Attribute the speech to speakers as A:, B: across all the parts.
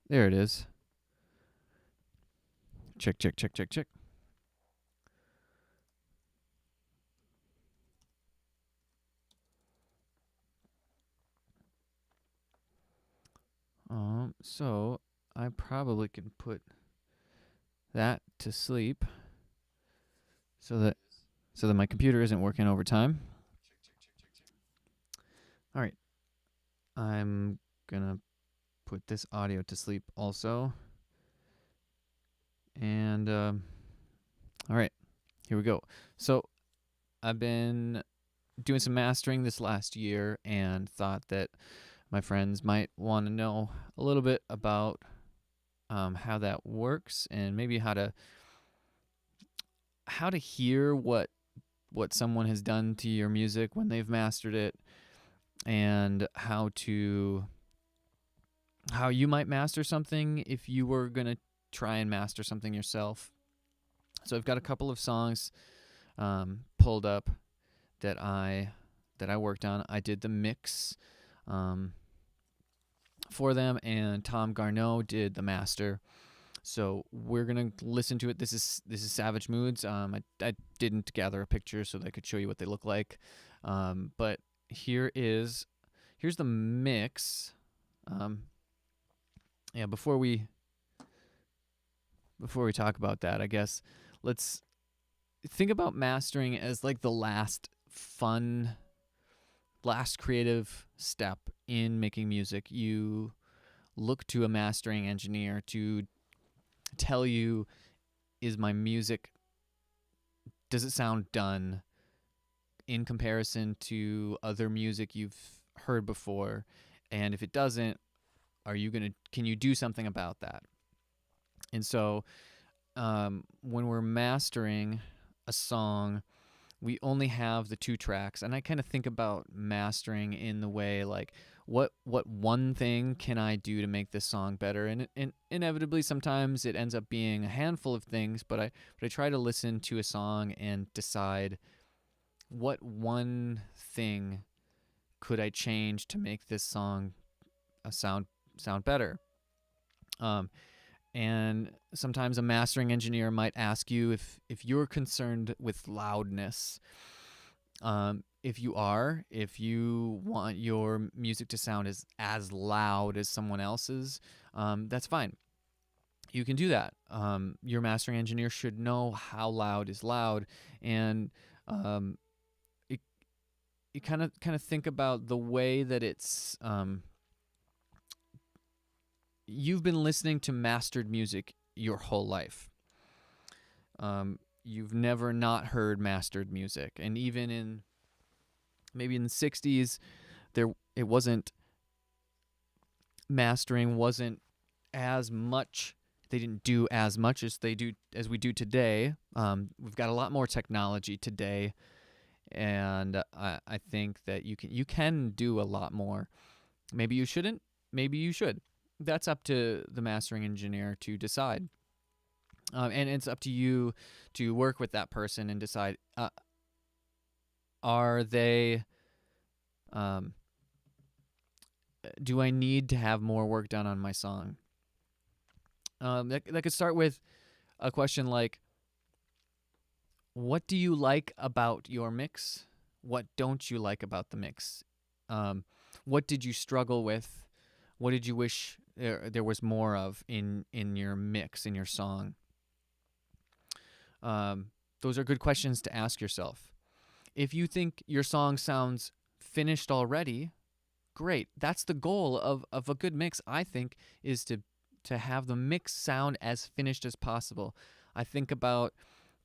A: There it is. Check, check, check, check, check. So I probably can put that to sleep so that my computer isn't working overtime. All right. I'm gonna put this audio to sleep also. And all right, here we go. So I've been doing some mastering this last year and thought that my friends might want to know a little bit about how that works and maybe how to hear what someone has done to your music when they've mastered it, and how you might master something if you were gonna try and master something yourself. So I've got a couple of songs pulled up that I worked on. I did the mix um, for them, and Tom Garneau did the master. So we're gonna listen to it. This is Savage Moods. I didn't gather a picture so that I could show you what they look like, but here's the mix. Um, yeah, before we talk about that, I guess let's think about mastering as like the last creative step in making music. You look to a mastering engineer to tell you, is my music, does it sound done in comparison to other music you've heard before? And if it doesn't, can you do something about that? And so when we're mastering a song, we only have the two tracks, and I kind of think about mastering in the way like what one thing can I do to make this song better, and inevitably sometimes it ends up being a handful of things, but I try to listen to a song and decide what one thing could I change to make this song sound better. Um, and sometimes a mastering engineer might ask you if you're concerned with loudness. If you want your music to sound as loud as someone else's, that's fine. You can do that. Your mastering engineer should know how loud is loud, and um, it, you kind of think about the way that it's. You've been listening to mastered music your whole life. You've never not heard mastered music, and even in maybe in the '60s, there it wasn't mastering wasn't as much. They didn't do as much as we do today. We've got a lot more technology today, and I think that you can do a lot more. Maybe you shouldn't. Maybe you should. That's up to the mastering engineer to decide. And it's up to you to work with that person and decide, are they um, do I need to have more work done on my song? That could start with a question like, what do you like about your mix? What don't you like about the mix? Um, what did you struggle with? What did you wish there was more of in your mix, in your song? Those are good questions to ask yourself. If you think your song sounds finished already, great. That's the goal of a good mix, I think, is to have the mix sound as finished as possible. I think about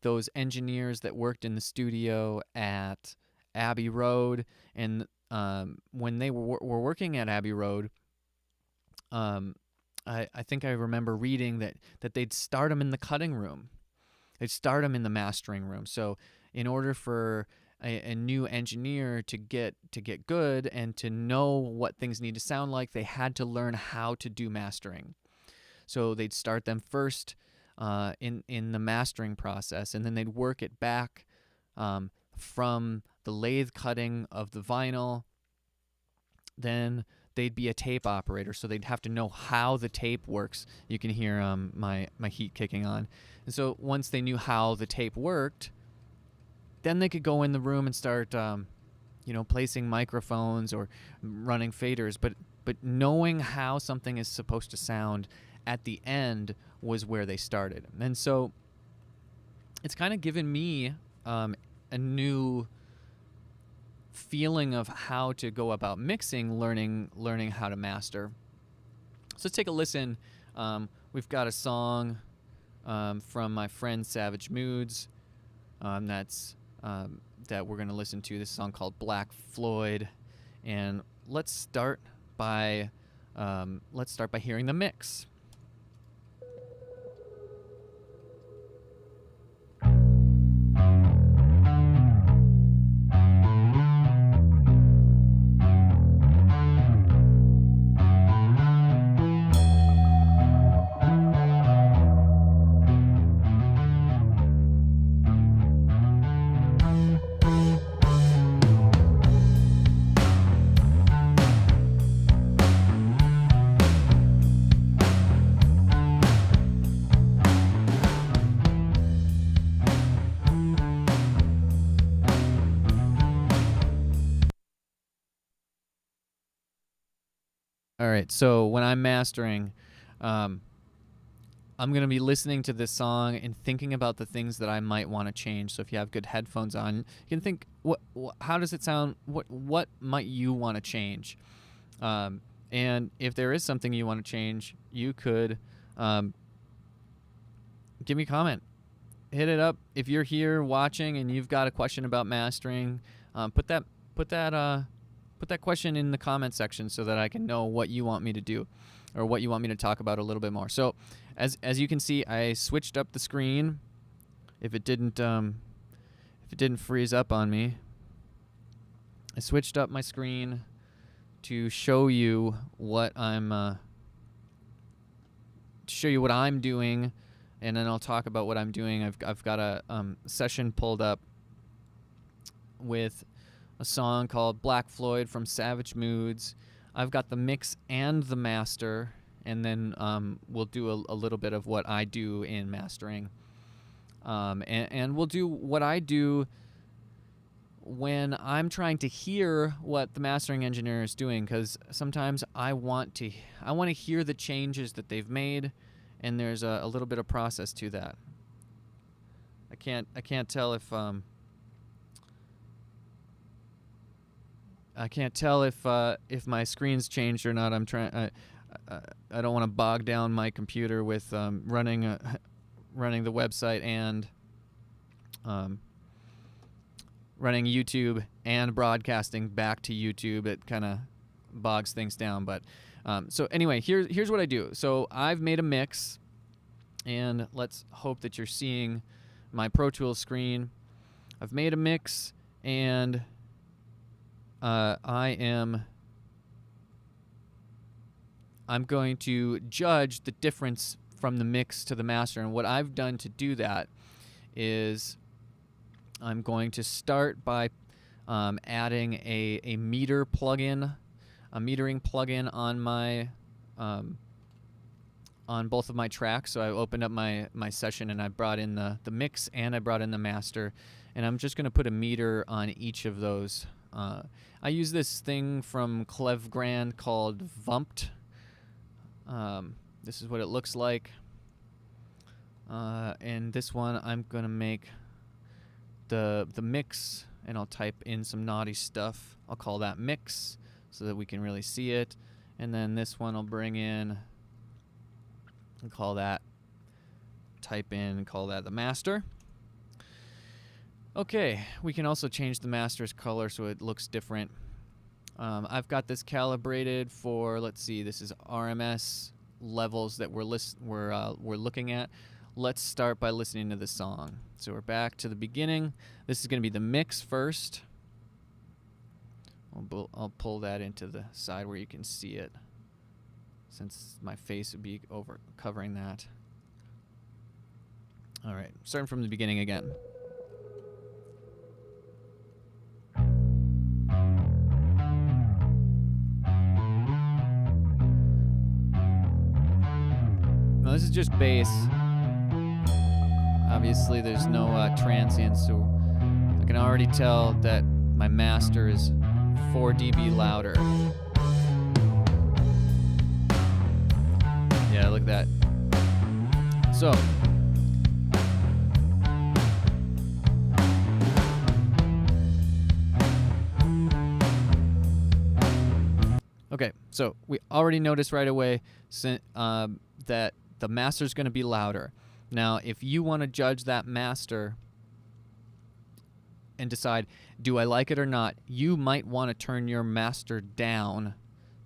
A: those engineers that worked in the studio at Abbey Road, and when they were working at Abbey Road, um, I think I remember reading that they'd start them in the cutting room. They'd start them in the mastering room. So in order for a new engineer to get good and to know what things need to sound like, they had to learn how to do mastering. So they'd start them first in the mastering process, and then they'd work it back from the lathe cutting of the vinyl. Then they'd be a tape operator, so they'd have to know how the tape works. You can hear my heat kicking on. And so once they knew how the tape worked, then they could go in the room and start placing microphones or running faders. But knowing how something is supposed to sound at the end was where they started. And so it's kind of given me a new feeling of how to go about mixing, learning how to master. So let's take a listen. We've got a song from my friend Savage Moods that we're going to listen to. This song called Black Floyd, and let's start by hearing the mix. All right, so when I'm mastering, I'm going to be listening to this song and thinking about the things that I might want to change. So if you have good headphones on, you can think, how does it sound? What might you want to change? And if there is something you want to change, you could give me a comment. Hit it up. If you're here watching and you've got a question about mastering, put that question in the comment section so that I can know what you want me to do or what you want me to talk about a little bit more. So as you can see, I switched up the screen. If it didn't freeze up on me, I switched up my screen to show you what I'm doing, and then I'll talk about what I'm doing. I've got a session pulled up with a song called Black Floyd from Savage Moods. I've got the mix and the master, and then we'll do a little bit of what I do in mastering. And we'll do what I do when I'm trying to hear what the mastering engineer is doing, because sometimes I want to hear the changes that they've made, and there's a little bit of process to that. I can't tell if if my screen's changed or not. I'm trying. I don't want to bog down my computer with running the website and running YouTube and broadcasting back to YouTube. It kind of bogs things down. But so anyway, here's what I do. So I've made a mix, and let's hope that you're seeing my Pro Tools screen. I've made a mix, and I'm going to judge the difference from the mix to the master. And what I've done to do that is I'm going to start by adding a meter plugin, a metering plugin on my on both of my tracks. So I opened up my session, and I brought in the mix, and I brought in the master, and I'm just going to put a meter on each of those. I use this thing from Clevgrand called Vumped. This is what it looks like. And this one, I'm going to make the mix, and I'll type in some naughty stuff. I'll call that mix so that we can really see it. And then this one I'll bring in and call that, type in and call that the master. Okay, we can also change the master's color so it looks different. I've got this calibrated for, let's see, this is RMS levels that we're looking at. Let's start by listening to the song. So we're back to the beginning. This is going to be the mix first. I'll pull that into the side where you can see it, since my face would be covering that. All right, starting from the beginning again. this is just bass. Obviously, there's no transients, so I can already tell that my master is 4 dB louder. Yeah, look at that. So, okay, so we already noticed right away that the master's going to be louder. Now, if you want to judge that master and decide, do I like it or not, you might want to turn your master down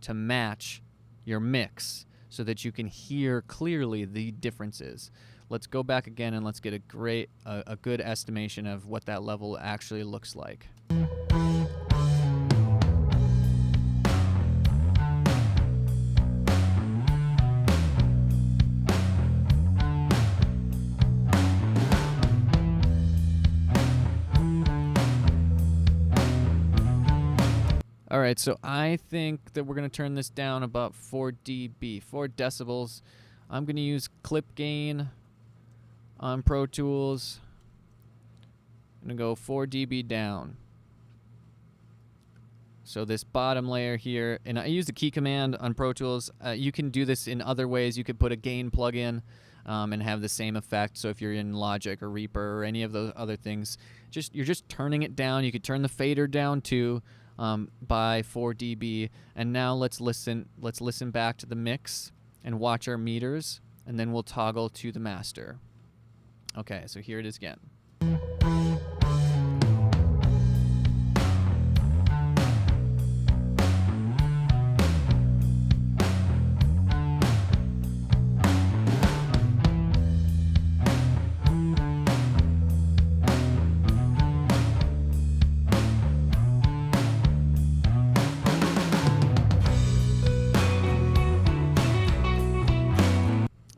A: to match your mix so that you can hear clearly the differences. Let's go back again and let's get a good estimation of what that level actually looks like. All right, so I think that we're going to turn this down about 4 dB, 4 decibels. I'm going to use clip gain on Pro Tools. I'm going to go 4 dB down. So this bottom layer here, and I use the key command on Pro Tools. You can do this in other ways. You could put a gain plugin and have the same effect. So if you're in Logic or Reaper or any of those other things, you're just turning it down. You could turn the fader down too. By 4 dB, and now let's listen back to the mix and watch our meters, and then we'll toggle to the master. Okay, so here it is again.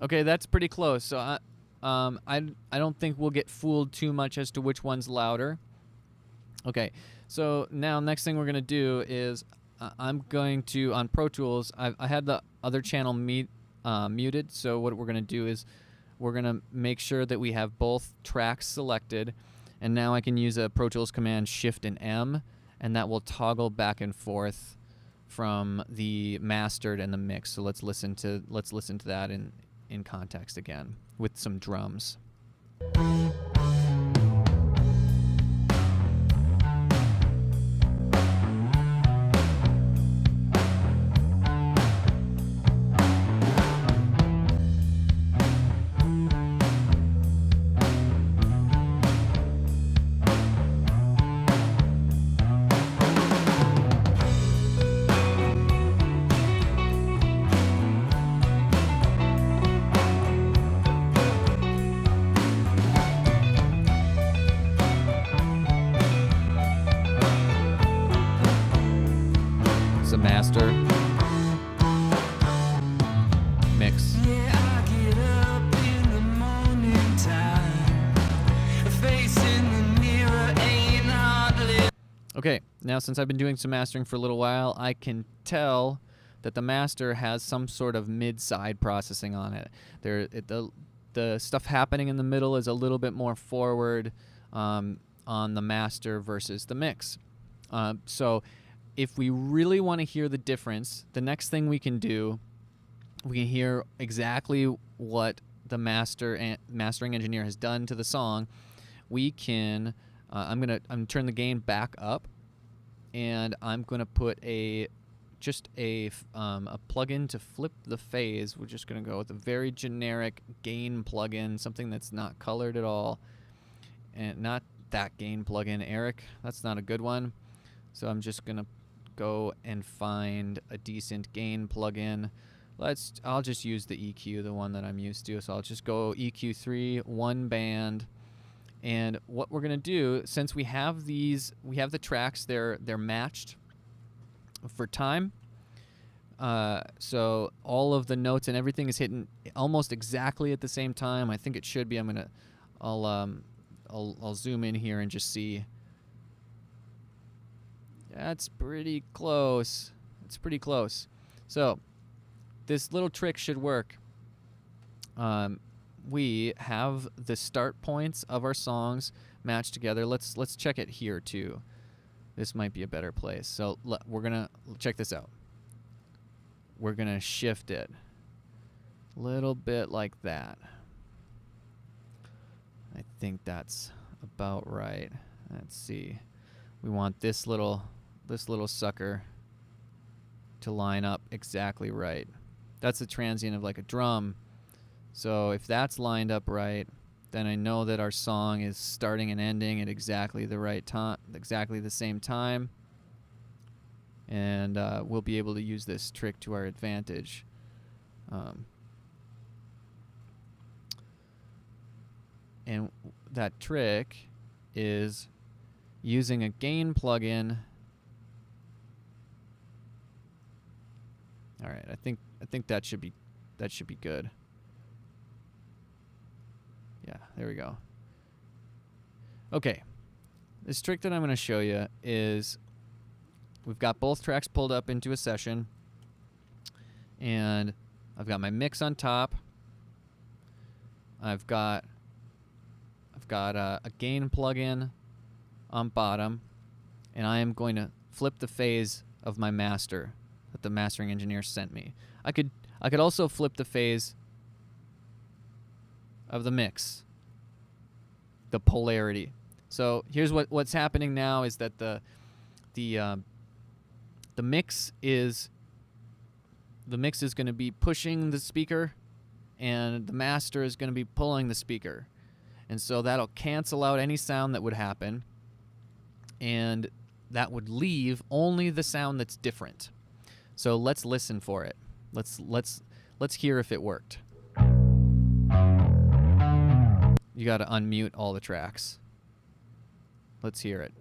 A: Okay, that's pretty close. So I don't think we'll get fooled too much as to which one's louder. Okay, so now next thing we're gonna do is I'm going to, on Pro Tools, I had the other channel muted. So what we're gonna do is we're gonna make sure that we have both tracks selected, and now I can use a Pro Tools command Shift and M, and that will toggle back and forth from the mastered and the mix. So let's listen to that in context again with some drums. Master mix. Okay, now since I've been doing some mastering for a little while, I can tell that the master has some sort of mid-side processing on it. The stuff happening in the middle is a little bit more forward on the master versus the mix. So if we really want to hear the difference, the next thing we can do, we can hear exactly what the mastering engineer has done to the song. We can, I'm gonna turn the gain back up, and I'm gonna put just a plugin to flip the phase. We're just gonna go with a very generic gain plugin, something that's not colored at all, and not that gain plugin, Eric. That's not a good one. So I'm just gonna go and find a decent gain plugin. I'll just use the EQ, the one that I'm used to. So I'll just go EQ3, one band. And what we're gonna do, since we have the tracks, they're matched for time. So all of the notes and everything is hitting almost exactly at the same time. I think it should be. I'll zoom in here and just see. That's pretty close. It's pretty close. So this little trick should work. we have the start points of our songs matched together. Let's check it here too. This might be a better place. So we're gonna check this out. We're gonna shift it a little bit like that. I think that's about right. Let's see. We want this little sucker to line up exactly right. That's a transient of like a drum. So if that's lined up right, then I know that our song is starting and ending at exactly the right time, exactly the same time. And we'll be able to use this trick to our advantage. And that trick is using a gain plugin. All right, I think that should be good. Yeah, there we go. Okay, this trick that I'm going to show you is we've got both tracks pulled up into a session, and I've got my mix on top. I've got a gain plugin on bottom, and I am going to flip the phase of my master that the mastering engineer sent me. I could also flip the phase of the mix, the polarity. So here's what's happening now is that the mix is going to be pushing the speaker, and the master is going to be pulling the speaker. And so that'll cancel out any sound that would happen, and that would leave only the sound that's different. So let's listen for it. Let's hear if it worked. You got to unmute all the tracks. Let's hear it.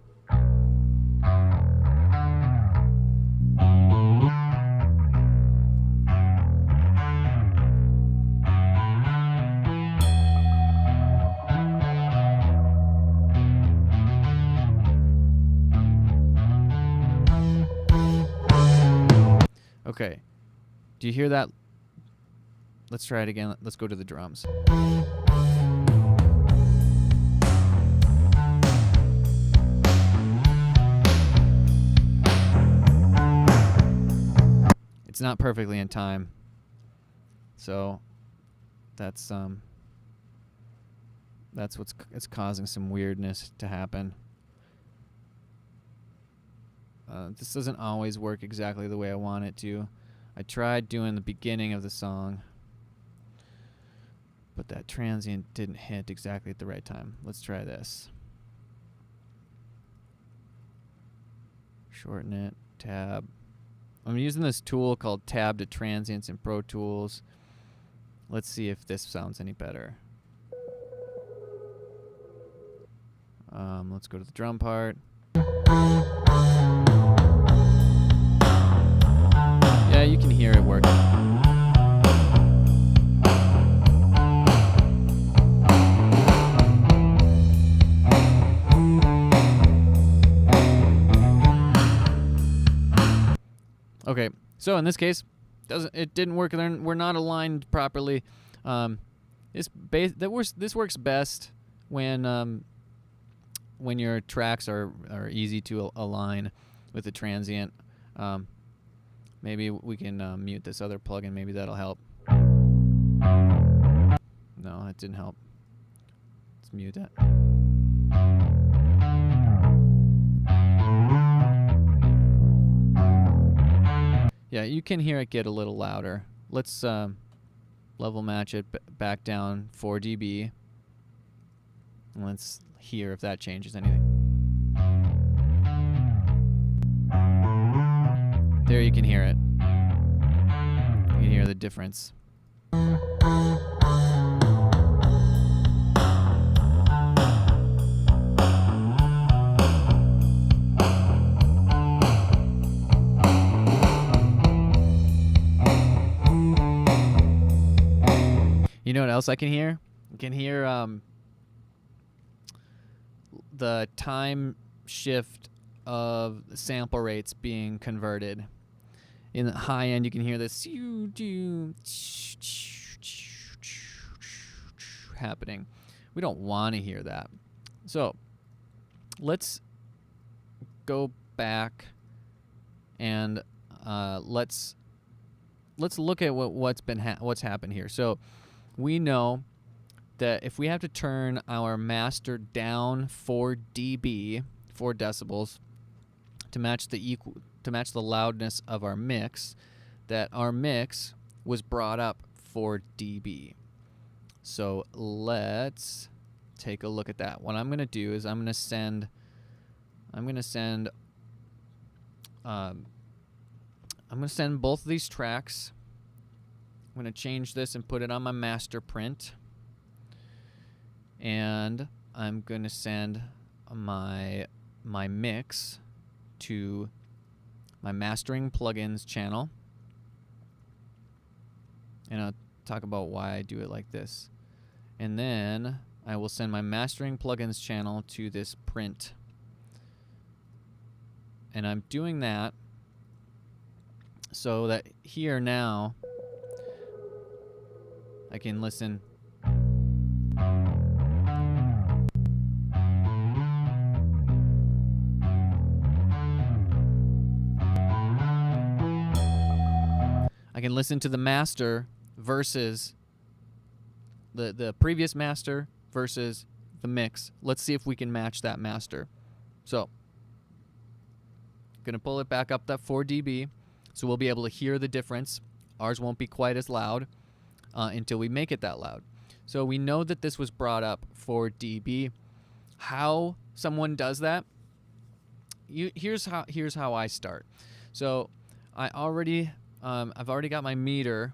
A: Okay. Do you hear that? Let's try it again. Let's go to the drums. It's not perfectly in time. So that's what's causing some weirdness to happen. This doesn't always work exactly the way I want it to. I tried doing the beginning of the song, but that transient didn't hit exactly at the right time. Let's try this. Shorten it, tab. I'm using this tool called Tab to Transients in Pro Tools. Let's see if this sounds any better. Let's go to the drum part. Yeah, you can hear it working. Okay, so in this case, it didn't work. We're not aligned properly. This works best when your tracks are easy to align with the transient. Maybe we can mute this other plugin. Maybe that'll help. No, that didn't help. Let's mute that. Yeah, you can hear it get a little louder. Let's level match it back down 4 dB. And let's hear if that changes anything. There you can hear it. You can hear the difference. You know what else I can hear? I can hear the time shift of the sample rates being converted. In the high end, you can hear this. happening. We don't want to hear that. So let's go back and let's look at what's happened here. So we know that if we have to turn our master down 4 dB, 4 decibels, to match the loudness of our mix, that our mix was brought up 4 dB. So let's take a look at that. What I'm going to do is I'm going to send both of these tracks. I'm going to change this and put it on my master print. And I'm going to send my mix to my mastering plugins channel. And I'll talk about why I do it like this. And then I will send my mastering plugins channel to this print. And I'm doing that so that here now I can listen. I can listen to the master versus the previous master versus the mix. Let's see if we can match that master. So, gonna pull it back up that 4 dB, so we'll be able to hear the difference. Ours won't be quite as loud until we make it that loud. So we know that this was brought up 4 dB. How someone does that? Here's how I start. So I've already got my meter.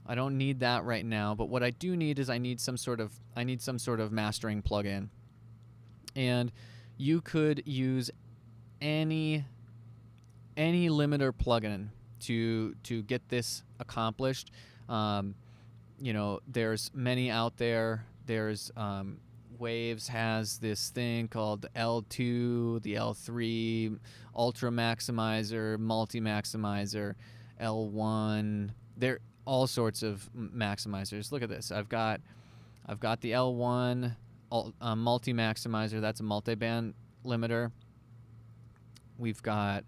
A: I don't need that right now, but what I do need is I need some sort of mastering plugin. And you could use any limiter plugin to get this accomplished. You know, there's many out there. There's Waves has this thing called the L2, the L3, Ultra Maximizer, Multi Maximizer, L1. There all sorts of maximizers. Look at this. I've got the L1 Multi Maximizer. That's a multiband limiter. We've got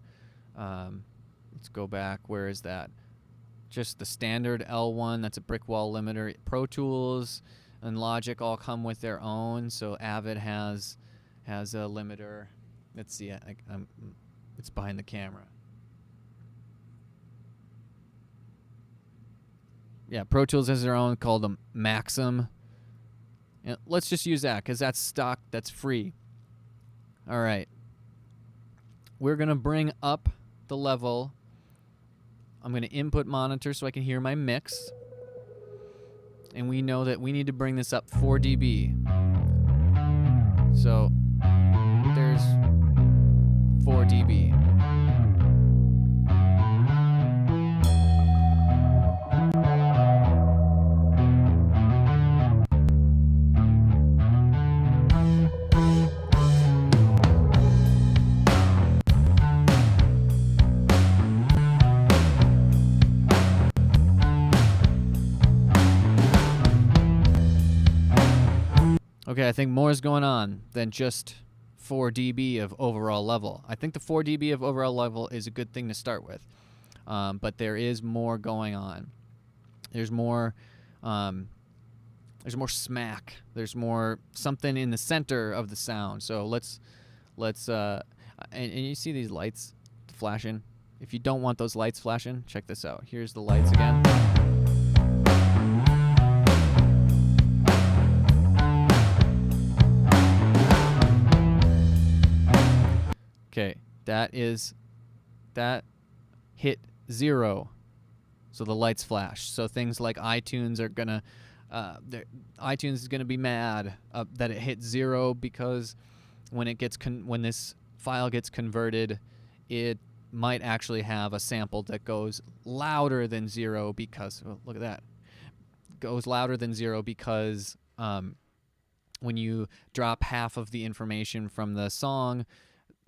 A: let's go back. Where is that? Just the standard L1. That's a brick wall limiter. Pro Tools and Logic all come with their own. So Avid has a limiter. Let's see. It's behind the camera. Yeah, Pro Tools has their own called a Maxim. And let's just use that because that's stock. That's free. All right. We're going to bring up the level. I'm going to input monitor so I can hear my mix. And we know that we need to bring this up 4 dB. So there's 4 dB. Okay, I think more is going on than just 4 dB of overall level. I think the 4 dB of overall level is a good thing to start with, but there is more going on. There's more smack. There's more something in the center of the sound. So let's and you see these lights flashing. If you don't want those lights flashing, check this out. Here's the lights again. Okay, that hit 0, so the lights flash. So things like iTunes are gonna, iTunes is gonna be mad that it hit 0 because when this file gets converted, it might actually have a sample that goes louder than 0 because look at that, goes louder than 0 because when you drop half of the information from the song,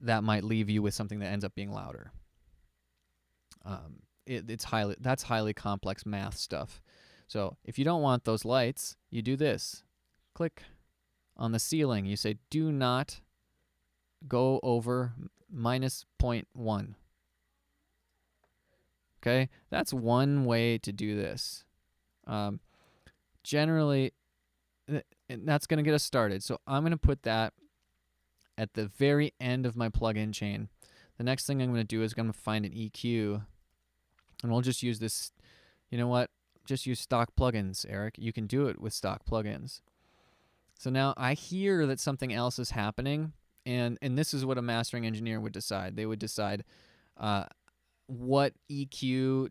A: that might leave you with something that ends up being louder. That's highly complex math stuff. So if you don't want those lights, you do this. Click on the ceiling. You say, do not go over minus 0.1. Okay, that's one way to do this. Generally, that's going to get us started. So I'm going to put that at the very end of my plugin chain. The next thing I'm going to do is I'm going to find an EQ, and we'll just use this. You know what? Just use stock plugins, Eric. You can do it with stock plugins. So now I hear that something else is happening, and this is what a mastering engineer would decide. They would decide what EQ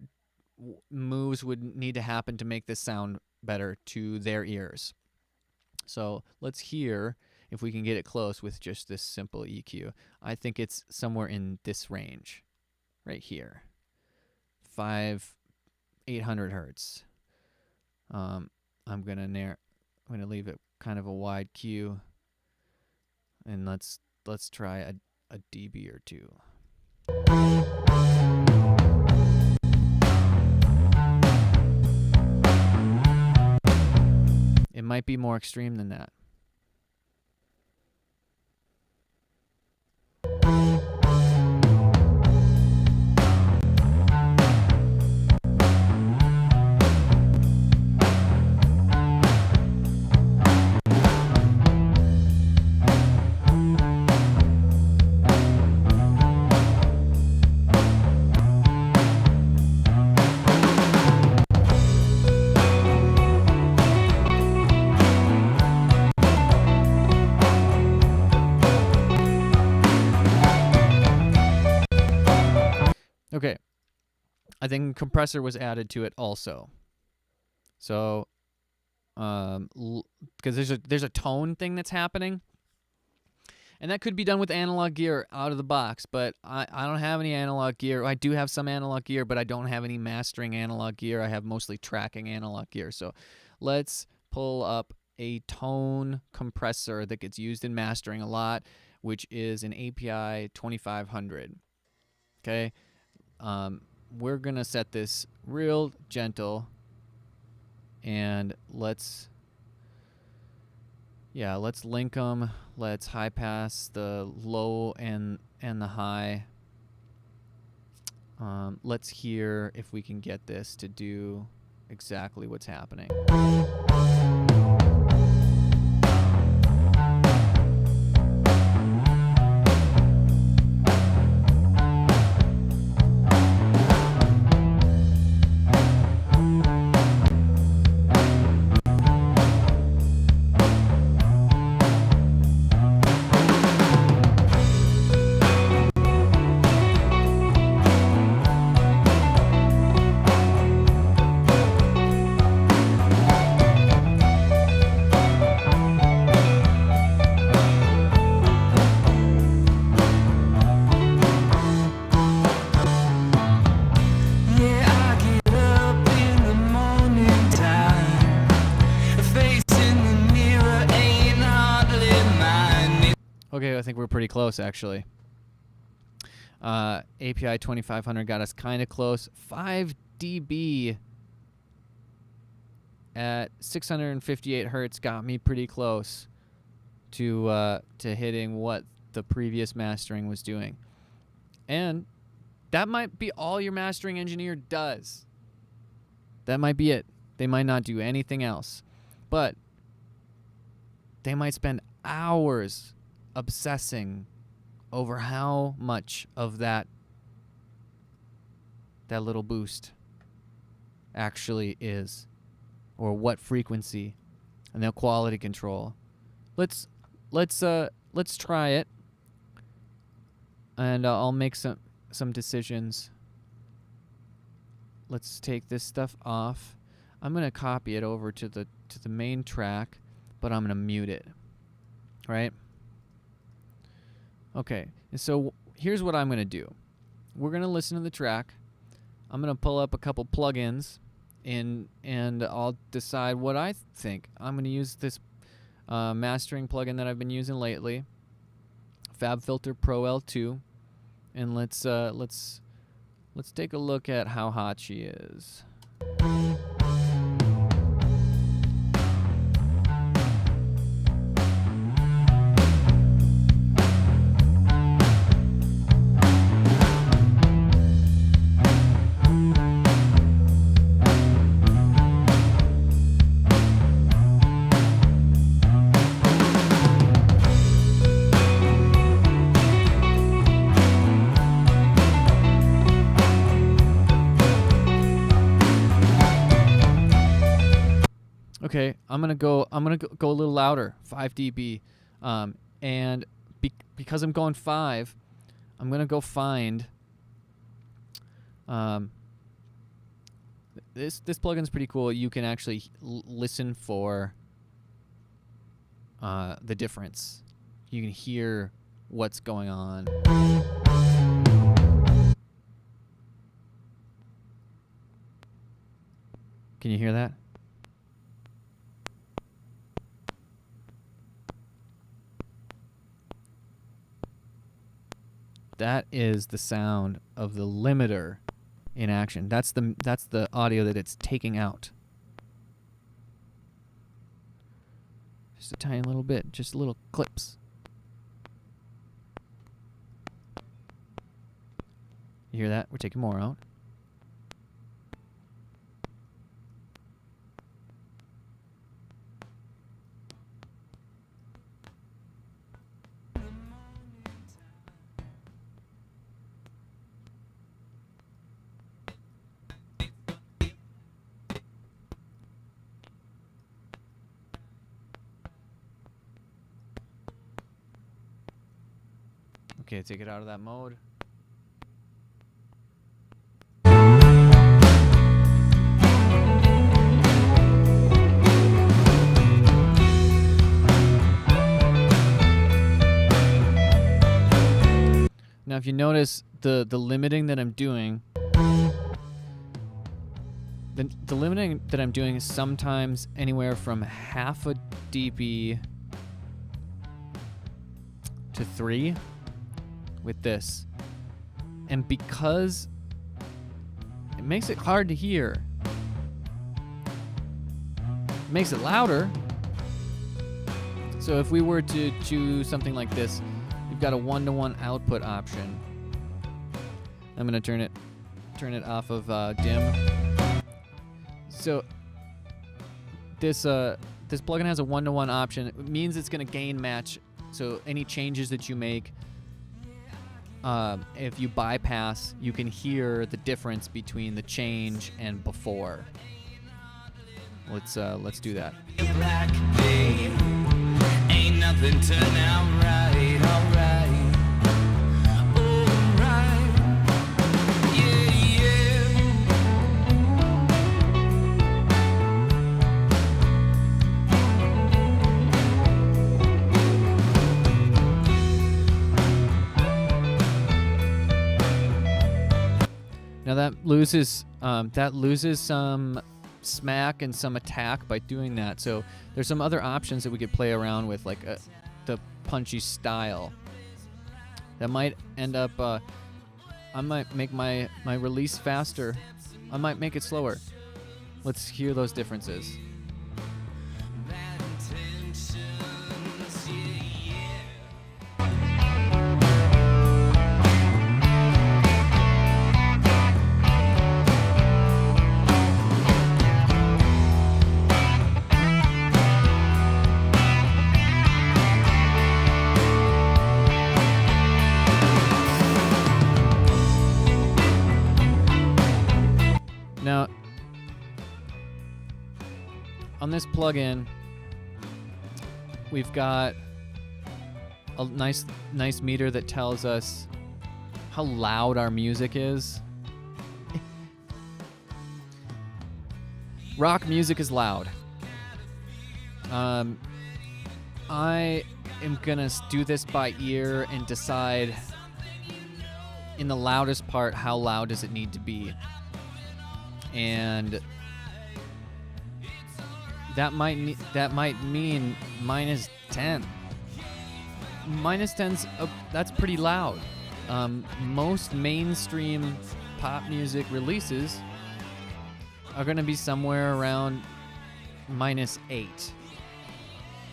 A: moves would need to happen to make this sound better to their ears. So let's hear if we can get it close with just this simple EQ. I think it's somewhere in this range, right here, 800 hertz. I'm gonna leave it kind of a wide Q, and let's try a dB or two. It might be more extreme than that. Okay, I think compressor was added to it also. So, because there's a tone thing that's happening, and that could be done with analog gear out of the box. But I don't have any analog gear. I do have some analog gear, but I don't have any mastering analog gear. I have mostly tracking analog gear. So, let's pull up a tone compressor that gets used in mastering a lot, which is an API 2500. Okay. We're gonna set this real gentle, and let's link them. Let's high pass the low and the high. Let's hear if we can get this to do exactly what's happening. Okay, I think we're pretty close, actually. API 2500 got us kind of close. 5 dB at 658 hertz got me pretty close to hitting what the previous mastering was doing. And that might be all your mastering engineer does. That might be it. They might not do anything else. But they might spend hours obsessing over how much of that little boost actually is, or what frequency, and they'll quality control. Let's try it, and I'll make some decisions. Let's take this stuff off. I'm gonna copy it over to the main track, but I'm gonna mute it. Right? Okay, and so here's what I'm going to do. We're going to listen to the track. I'm going to pull up a couple plugins, and I'll decide what I think. I'm going to use this mastering plugin that I've been using lately, FabFilter Pro L2, and let's take a look at how hot she is. Okay, I'm gonna go a little louder, 5 dB, and because I'm going 5, I'm gonna go find. This plugin's pretty cool. You can actually listen for the difference. You can hear what's going on. Can you hear that? That is the sound of the limiter in action. That's the audio that it's taking out. Just a tiny little bit, just little clips. You hear that? We're taking more out. Okay, take it out of that mode. Now, if you notice the limiting that I'm doing, the limiting that I'm doing is sometimes anywhere from half a dB to 3 with this. And because it makes it hard to hear, it makes it louder. So if we were to choose something like this, you've got a 1-to-1 output option. I'm gonna turn it off of dim. So this plugin has a 1-to-1 option. It means it's gonna gain match. So any changes that you make, if you bypass, you can hear the difference between the change and before. Let's do that.
B: Black day, ain't nothing turn out right, alright.
A: Now that loses some smack and some attack by doing that. So there's some other options that we could play around with, like the punchy style. That might end up. I might make my release faster. I might make it slower. Let's hear those differences. Now, on this plugin, we've got a nice meter that tells us how loud our music is. Rock music is loud. I am gonna do this by ear and decide in the loudest part how loud does it need to be. And that might mean minus 10. Minus 10's that's pretty loud. Most mainstream pop music releases are going to be somewhere around minus 8.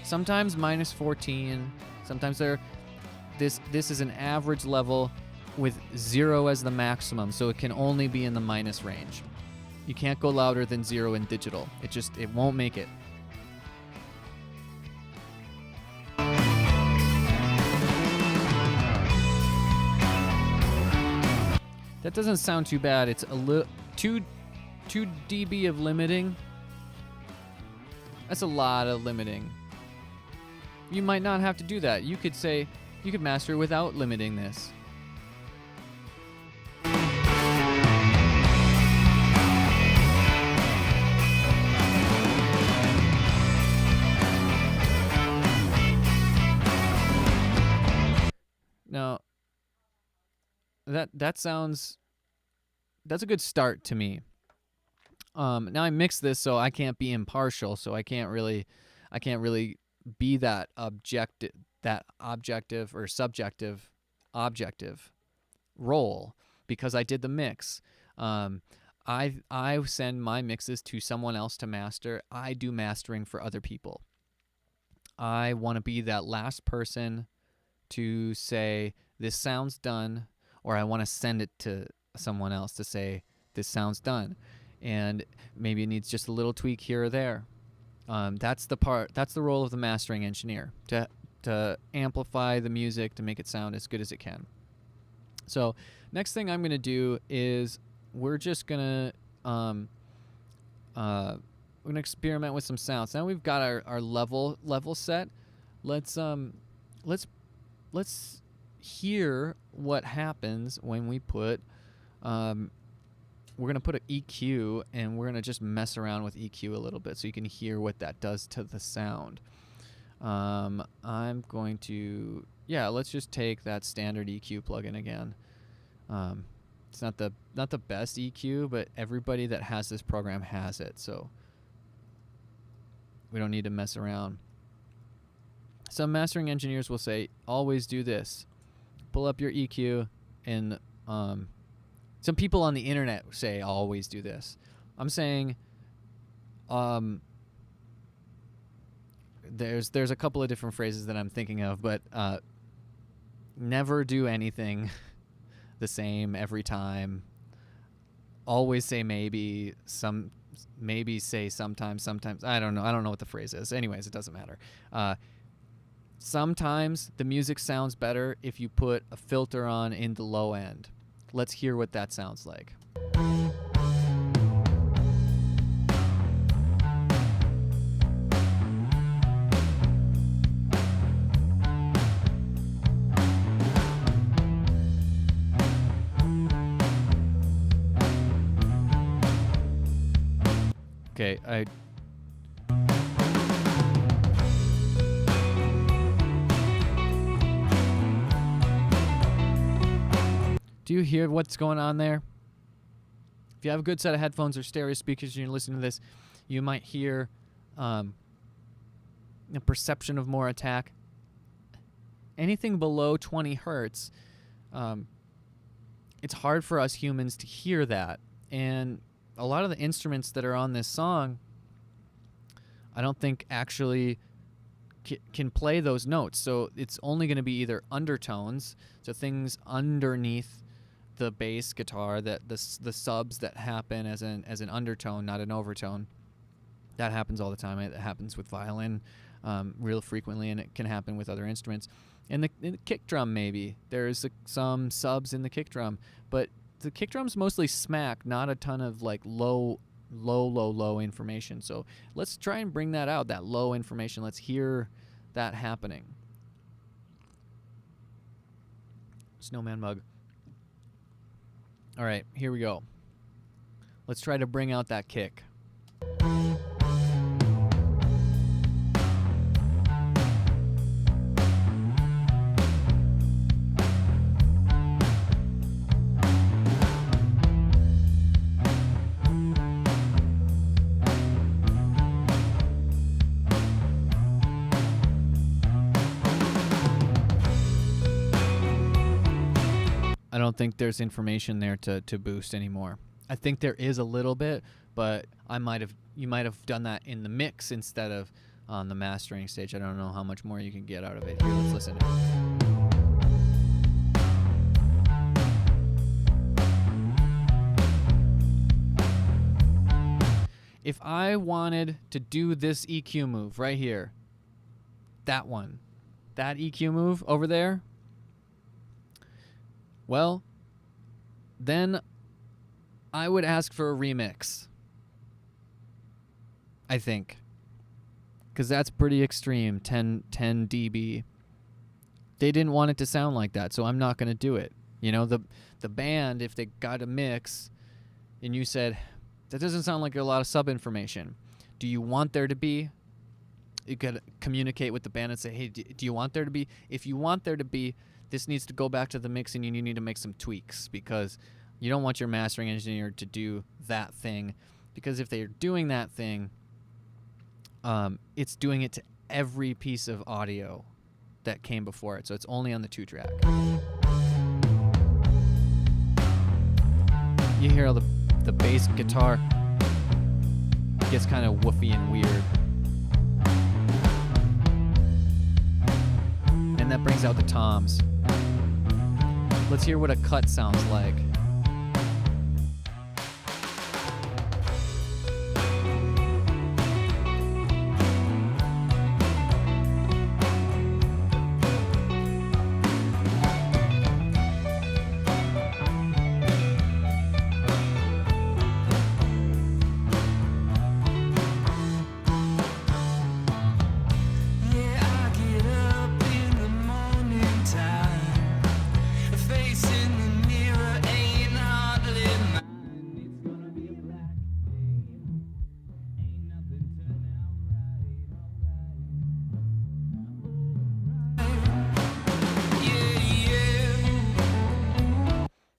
A: Sometimes minus 14. Sometimes this is an average level with 0 as the maximum, so it can only be in the minus range. You can't go louder than 0 in digital. It won't make it. That doesn't sound too bad. It's a little 2 dB of limiting. That's a lot of limiting. You might not have to do that. You could say, you could master it without limiting this. Now, that sounds, that's a good start to me. Now I mix this, so I can't be impartial, so I can't really be that objective or subjective objective role, because I did the mix. I send my mixes to someone else to master. I do mastering for other people. I want to be that last person to say this sounds done, or I want to send it to someone else to say this sounds done, and maybe it needs just a little tweak here or there. That's the role of the mastering engineer, to amplify the music, to make it sound as good as it can. So next thing I'm gonna do is we're just gonna experiment with some sounds. Now we've got our level set. Let's hear what happens when we put we're going to put an EQ, and we're going to just mess around with EQ a little bit so you can hear what that does to the sound. I'm going to, let's just take that standard EQ plugin again. It's not the best EQ, but everybody that has this program has it, so we don't need to mess around. Some mastering engineers will say, always do this. Pull up your EQ, and some people on the internet say always do this. I'm saying there's a couple of different phrases that I'm thinking of, but never do anything the same every time. Always say maybe, maybe say sometimes. I don't know what the phrase is. Anyways, it doesn't matter. Sometimes the music sounds better if you put a filter on in the low end. Let's hear what that sounds like. Okay, do you hear what's going on there? If you have a good set of headphones or stereo speakers and you're listening to this, you might hear a perception of more attack. Anything below 20 hertz, it's hard for us humans to hear that. And a lot of the instruments that are on this song, I don't think actually can play those notes. So it's only going to be either undertones, so things underneath the bass guitar, that the subs that happen as an undertone, not an overtone. That happens all the time. It happens with violin real frequently, and it can happen with other instruments. And the kick drum, maybe there's some subs in the kick drum, but the kick drum's mostly smack, not a ton of like low information. So let's try and bring that out, that low information. Let's hear that happening. Snowman mug. All right, here we go. Let's try to bring out that kick. I don't think there's information there to boost anymore. I think there is a little bit, but you might have done that in the mix instead of on the mastering stage. I don't know how much more you can get out of it. Here, let's listen. If I wanted to do this EQ move right here, that one, that EQ move over there, well, then I would ask for a remix. I think. because that's pretty extreme. 10 dB. They didn't want it to sound like that, so I'm not going to do it. You know, the band, if they got a mix and you said, that doesn't sound like a lot of sub information. Do you want there to be? You could communicate with the band and say, hey, do you want there to be? If you want there to be, this needs to go back to the mix and you need to make some tweaks, because you don't want your mastering engineer to do that thing, because if they're doing that thing, it's doing it to every piece of audio that came before it, so it's only on the 2-track. You hear all the bass guitar gets kind of woofy and weird, and that brings out the toms. Let's hear what a cut sounds like.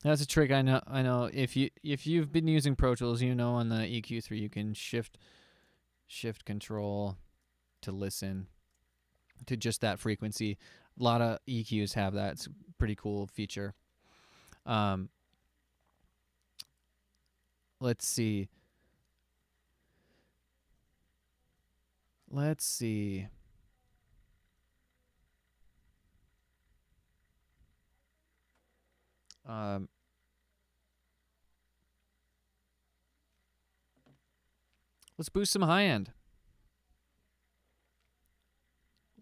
A: That's a trick I know. If you've been using Pro Tools, you know on the EQ3 you can shift control to listen to just that frequency. A lot of EQs have that. It's a pretty cool feature. Let's see. Let's boost some high end.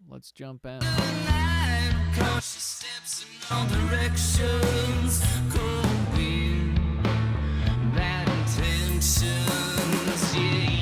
A: Let's jump in. Cautious steps in all directions. Cold wind, bad intentions. Yeah.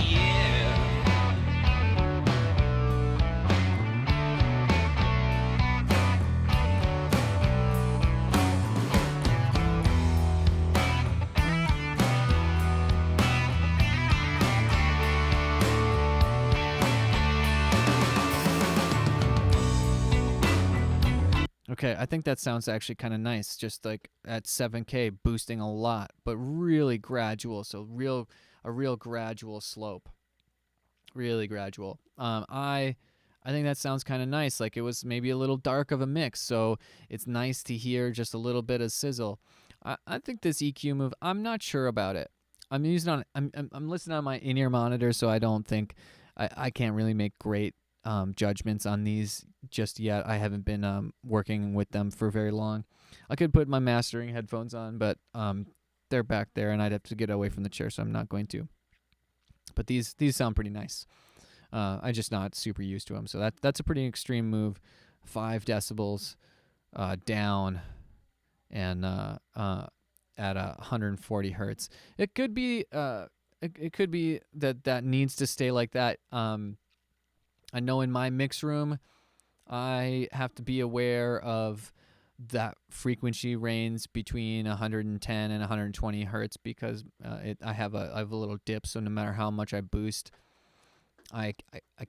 A: Okay, I think that sounds actually kind of nice, just like at 7K, boosting a lot, but really gradual, so a real gradual slope, really gradual. I think that sounds kind of nice, like it was maybe a little dark of a mix, so it's nice to hear just a little bit of sizzle. I think this EQ move, I'm not sure about it. I'm listening on my in-ear monitor, so I don't think I can't really make great judgments on these just yet. I haven't been working with them for very long. I could put my mastering headphones on, but they're back there and I'd have to get away from the chair, so I'm not going to. But these sound pretty nice. I'm just not super used to them, so that's a pretty extreme move. 5 decibels down and at 140 hertz. It could be it could be that needs to stay like that. I know in my mix room, I have to be aware of that frequency range between 110 and 120 hertz because I have a little dip. So no matter how much I boost, I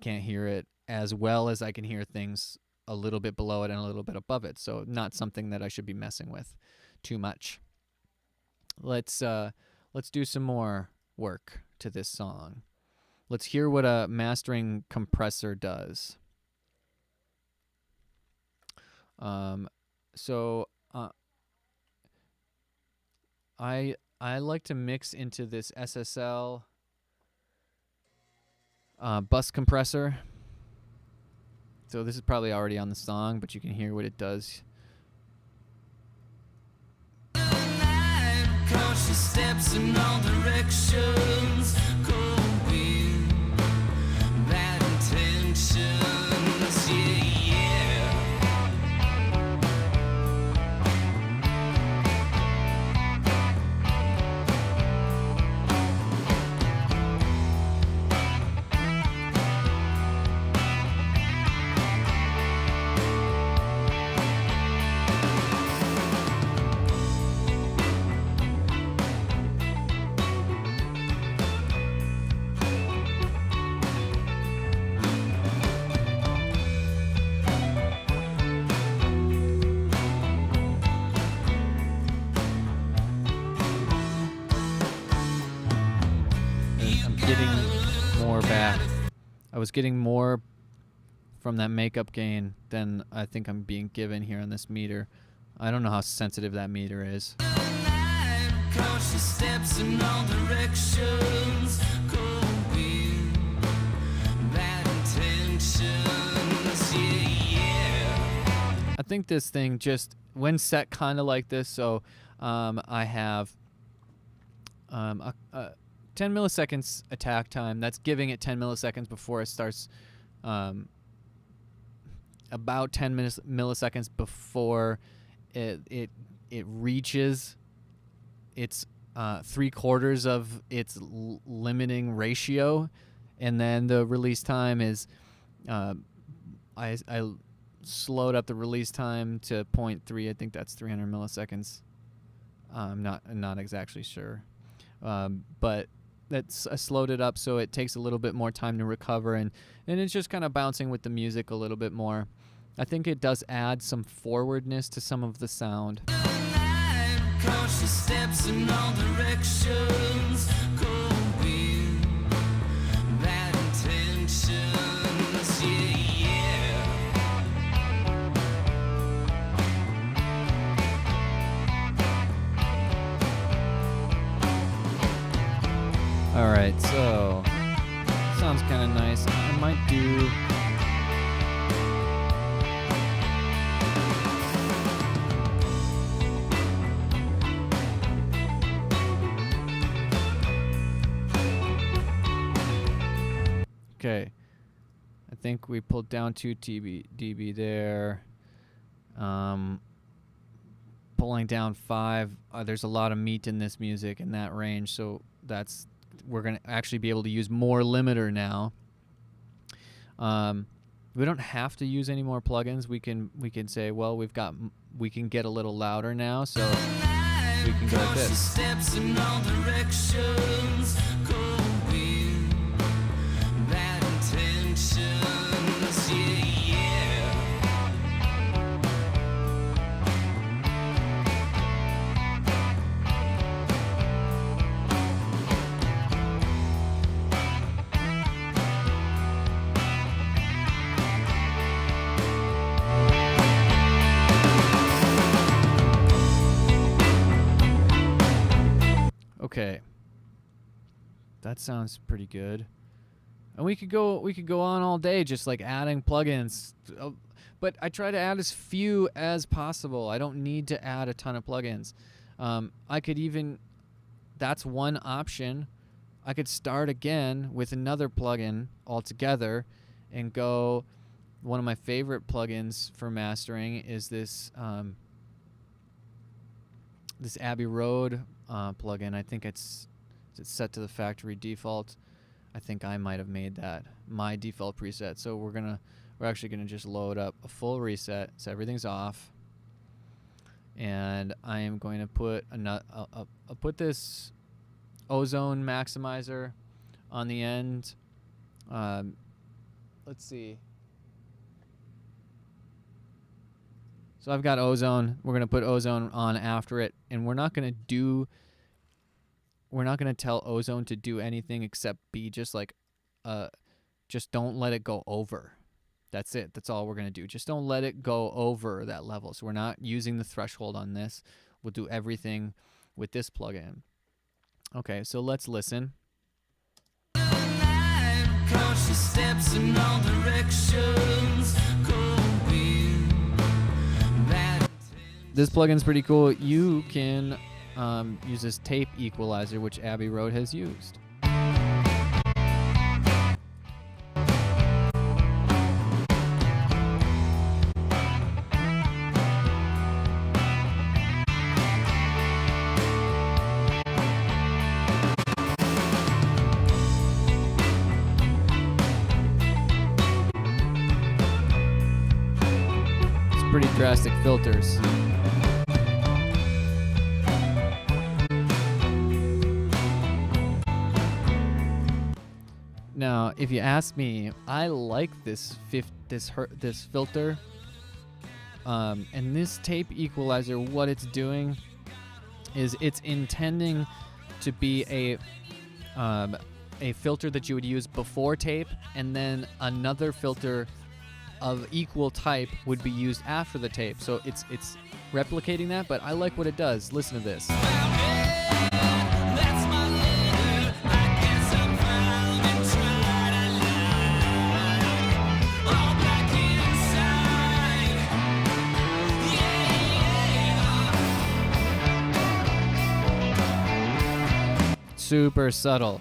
A: can't hear it as well as I can hear things a little bit below it and a little bit above it. So not something that I should be messing with too much. Let's do some more work to this song. Let's hear what a mastering compressor does. I like to mix into this SSL bus compressor. So this is probably already on the song, but you can hear what it does. Cautious steps in all directions. Cold wind, bad intentions. Yeah. I was getting more from that makeup gain than I think I'm being given here on this meter. I don't know how sensitive that meter is.
B: Cautious steps in all directions, going bad intentions, yeah.
A: I think this thing just, when set kind of like this, so I have a 10 milliseconds attack time. That's giving it 10 milliseconds before it starts, about 10 milliseconds before it reaches its 3/4 of its limiting ratio, and then the release time is I slowed up the release time to 0.3. I think that's 300 milliseconds. I'm not exactly sure, but I slowed it up so it takes a little bit more time to recover, and it's just kind of bouncing with the music a little bit more. I think it does add some forwardness to some of the sound.
B: Cautious steps in all directions, going bad intentions, yeah.
A: All right, so sounds kind of nice. I might do. Okay, I think we pulled down 2 dB there. Pulling down 5. There's a lot of meat in this music in that range, so we're gonna actually be able to use more limiter now. We don't have to use any more plugins. We can say, well, we can get a little louder now, so we can go like this.
B: Steps in all directions, going bad intentions, yeah.
A: Okay, that sounds pretty good, and we could go on all day just like adding plugins, but I try to add as few as possible. I don't need to add a ton of plugins. I could even, that's one option. I could start again with another plugin altogether and go. One of my favorite plugins for mastering is this this Abbey Road plugin. I think it's set to the factory default. I think I might have made that my default preset. So we're actually gonna just load up a full reset, so everything's off, and I am going to put I'll put this ozone maximizer on the end. Let's see. So I've got ozone. We're gonna put ozone on after it, and we're not gonna tell ozone to do anything except be just like, just don't let it go over. That's it. That's all we're gonna do. Just don't let it go over that level. So we're not using the threshold on this. We'll do everything with this plugin. Okay, so let's listen.
B: Cautious steps in all directions, going bad.
A: This plugin's pretty cool. You can use this tape equalizer, which Abbey Road has used. It's pretty drastic filters. Now, if you ask me, I like this filter, and this tape equalizer. What it's doing is it's intending to be a a filter that you would use before tape, and then another filter of equal type would be used after the tape. So it's replicating that, but I like what it does. Listen to this.
B: That's my letter. I guess I'm found and tried a lie. All black inside. Yeah.
A: Super subtle.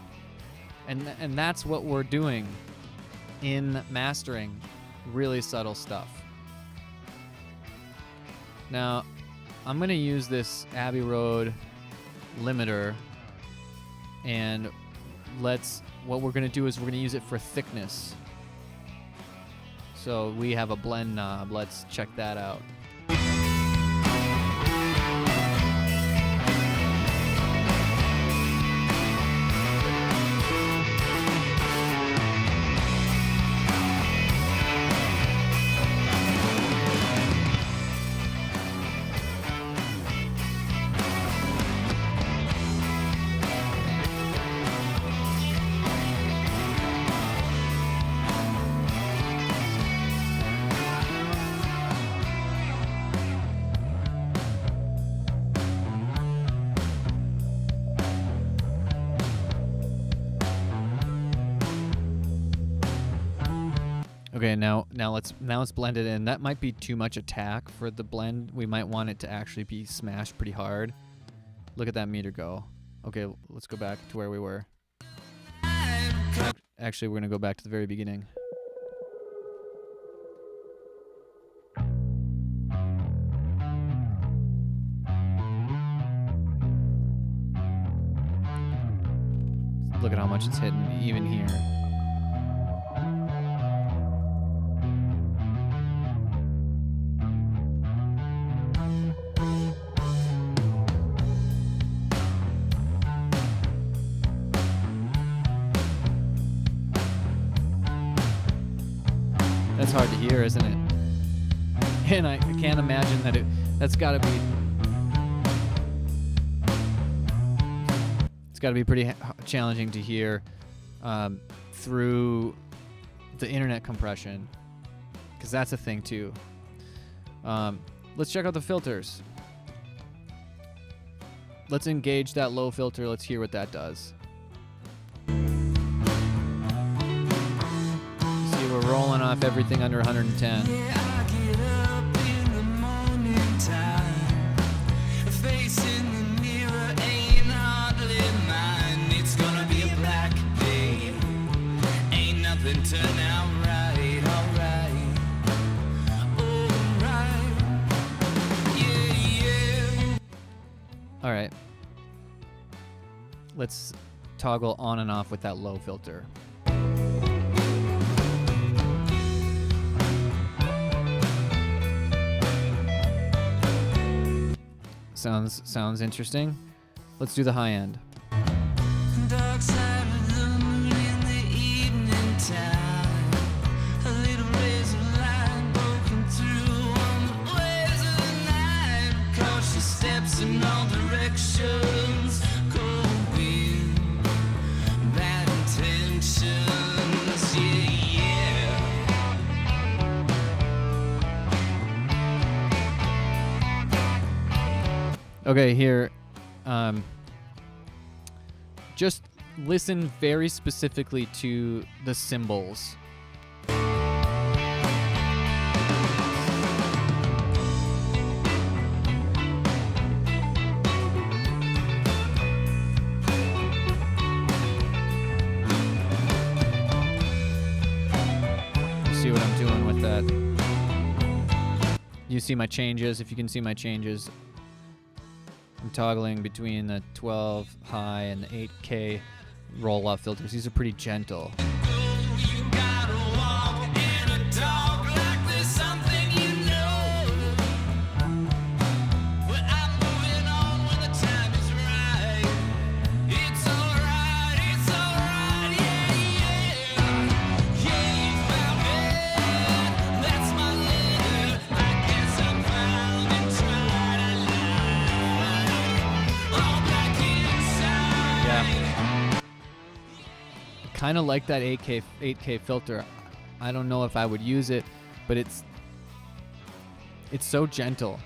A: And that's what we're doing in mastering. Really subtle stuff. Now, I'm going to use this Abbey Road limiter, and what we're going to do is we're going to use it for thickness. So we have a blend knob. Let's check that out. Okay, now let's blend it in. That might be too much attack for the blend. We might want it to actually be smashed pretty hard. Look at that meter go. Okay, let's go back to where we were. Actually, we're gonna go back to the very beginning. Look at how much it's hitting even here. That's hard to hear, isn't it? And I can't imagine that that's gotta be... It's gotta be pretty challenging to hear through the internet compression, because that's a thing too. Let's check out the filters. Let's engage that low filter. Let's hear what that does. We're rolling off everything under 110.
B: Yeah, I get up in the morning time, facing the mirror ain't hardly mine. It's gonna be a black day, ain't nothing turn out right. Alright, yeah.
A: All right. Let's toggle on and off with that low filter. Sounds interesting. Let's do the high end.
B: Dark side of the moon in the evening time, a little rays of light broken through on the ways of the night. Cautious steps in all directions, cold wind, bad intentions, yeah.
A: Okay, here. Just listen very specifically to the cymbals. See what I'm doing with that. You see my changes. If you can see my changes, I'm toggling between the 12 high and the 8K roll-off filters. These are pretty gentle.
B: You gotta walk in a dog like there's something you know. But I'm moving on when the time is right. It's alright, yeah, yeah. Yeah, you found me, that's my letter. I guess I'm found and tried a lie. All back inside.
A: Yeah. kind of like that 8K filter. I don't know if I would use it, but it's so gentle.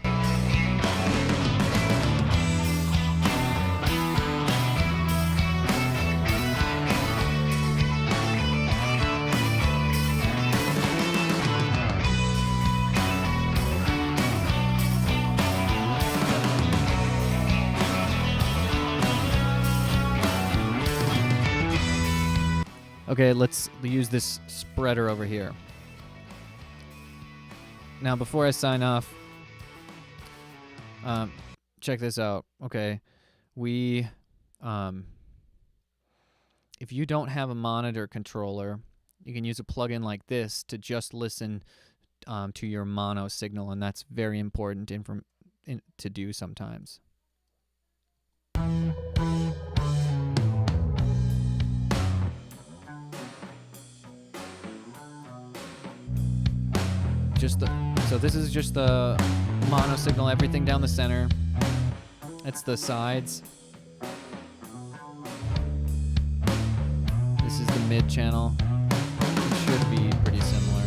A: Okay, let's use this spreader over here. Now, before I sign off, check this out. Okay, if you don't have a monitor controller, you can use a plugin like this to just listen to your mono signal, and that's very important to do sometimes. So this is just the mono signal, everything down the center. That's the sides. This is the mid channel. It should be pretty similar.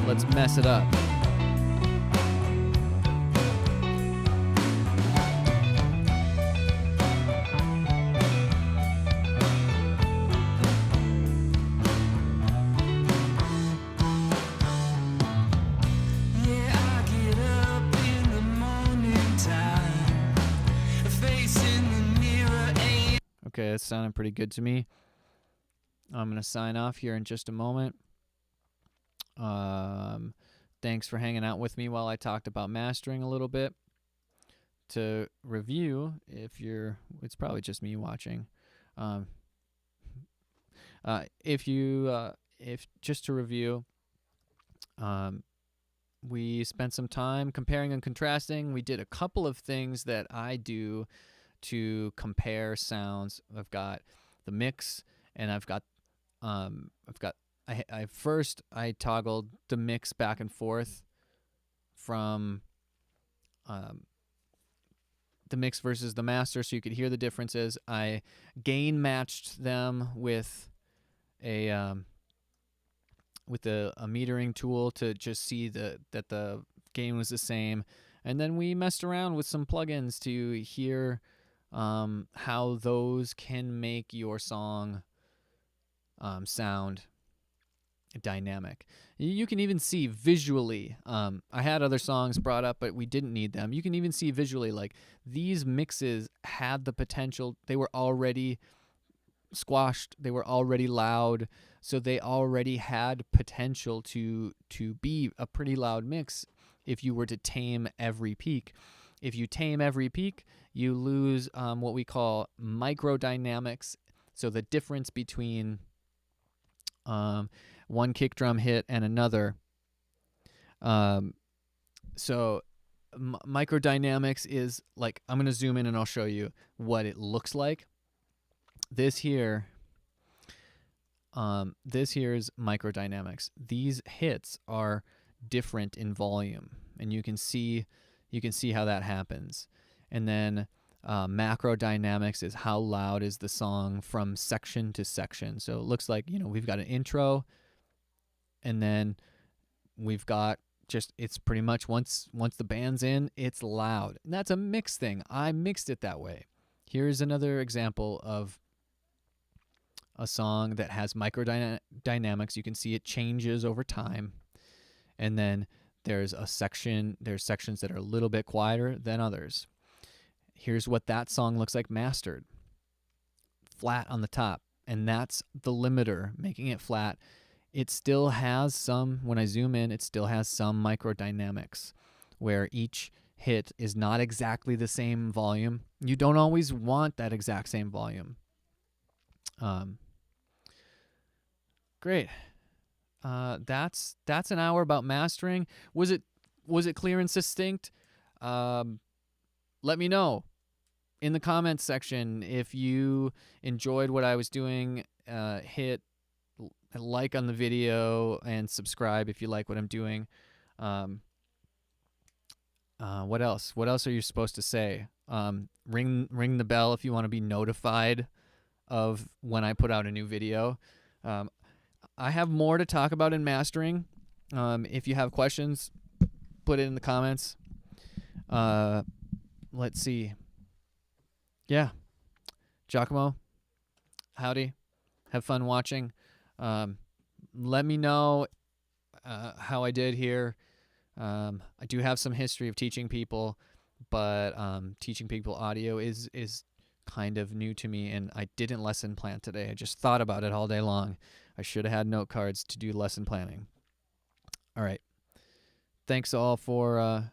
A: Let's mess it up. Okay, that's sounding pretty good to me. I'm going to sign off here in just a moment. Thanks for hanging out with me while I talked about mastering a little bit. To review, it's probably just me watching. If just to review, we spent some time comparing and contrasting. We did a couple of things that I do to compare sounds. I've got the mix, and I toggled the mix back and forth from the mix versus the master, so you could hear the differences. I gain matched them with a metering tool to just see that the gain was the same, and then we messed around with some plugins to hear how those can make your song sound dynamic. You can even see visually. I had other songs brought up, but we didn't need them. You can even see visually, like, these mixes had the potential. They were already squashed. They were already loud. So they already had potential to be a pretty loud mix if you were to tame every peak. If you tame every peak, you lose what we call microdynamics. So the difference between one kick drum hit and another. Microdynamics is like, I'm going to zoom in and I'll show you what it looks like. This here is microdynamics. These hits are different in volume, and you can see how that happens. And then macrodynamics is how loud is the song from section to section. So it looks like, we've got an intro, and then we've got it's pretty much once the band's in, it's loud. And that's a mix thing. I mixed it that way. Here's another example of a song that has microdynamics. You can see it changes over time. And then there's sections that are a little bit quieter than others. Here's what that song looks like mastered. Flat on the top. And that's the limiter, making it flat. It still has some, when I zoom in, it still has some microdynamics where each hit is not exactly the same volume. You don't always want that exact same volume. Great. That's an hour about mastering. Was it clear and succinct? Let me know in the comments section if you enjoyed what I was doing. Hit like on the video and subscribe if you like what I'm doing. What else? What else are you supposed to say? Ring the bell if you want to be notified of when I put out a new video. I have more to talk about in mastering. If you have questions, put it in the comments. Let's see. Yeah. Giacomo, howdy. Have fun watching. Let me know how I did here. I do have some history of teaching people, but teaching people audio is kind of new to me, and I didn't lesson plan today. I just thought about it all day long. I should have had note cards to do lesson planning. All right. Thanks all for